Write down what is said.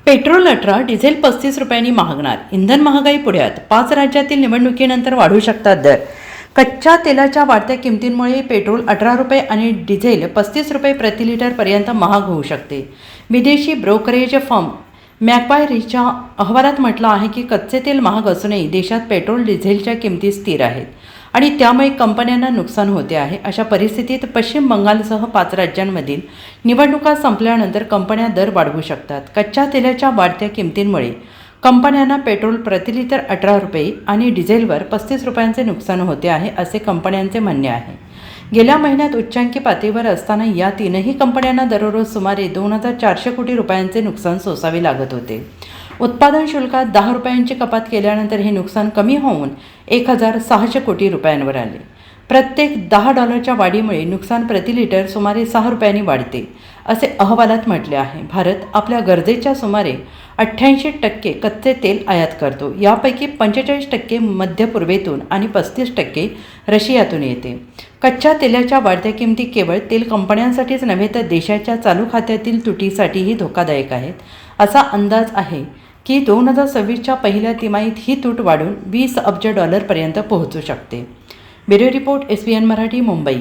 Petrol 18, diesel 35 रुपयांनी महागणार. इंधन महागाई पुढ्यात. 5 राज्यातील निवडणुकीनंतर वाढू शकतात दर. कच्च्या तेलाच्या वाढत्या किमतींमुळे पेट्रोल 18 रुपये आणि डिझेल 35 रुपये प्रति लिटरपर्यंत महाग होऊ शकते. विदेशी ब्रोकरेज फर्म मॅक्वायरीच्या अहवालात म्हटलं आहे की कच्चे तेल महाग असूनही देशात पेट्रोल डिझेलच्या किमती स्थिर आहेत आणि त्यामुळे कंपन्यांना नुकसान होते आहे. अशा परिस्थितीत पश्चिम बंगालसह 5 राज्यांमधील निवडणुका संपल्यानंतर कंपन्या दर वाढवू शकतात. कच्च्या तेलाच्या वाढत्या किमतींमुळे कंपन्यांना पेट्रोल प्रति लिटर 18 रुपये आणि डिझेलवर 35 रुपयांचे नुकसान होते आहे असे कंपन्यांचे म्हणणे आहे. गेल्या महिन्यात उच्चांकी पातळीवर असताना या तीनही कंपन्यांना दररोज सुमारे 2,400 कोटी रुपयांचे नुकसान सोसावे लागत होते. उत्पादन शुल्कात 10 रुपयांची कपात केल्यानंतर हे नुकसान कमी होऊन 1,600 कोटी रुपयांवर आले. प्रत्येक $10च्या वाढीमुळे नुकसान प्रति लिटर सुमारे 6 रुपयांनी वाढते असे अहवालात म्हटले आहे. भारत आपल्या गरजेच्या सुमारे 88% कच्चे तेल आयात करतो. यापैकी 45% मध्य पूर्वेतून आणि 35% रशियातून येते. कच्च्या तेलाच्या वाढत्या किमती केवळ तेल कंपन्यांसाठीच नव्हे तर देशाच्या चालू खात्यातील तुटीसाठीही धोकादायक आहेत. असा अंदाज आहे की 2026च्या पहिल्या तिमाहीत ही तूट वाढून $20 अब्ज पर्यंत पोहोचू शकते. Bureau report, SBN Marathi, Mumbai.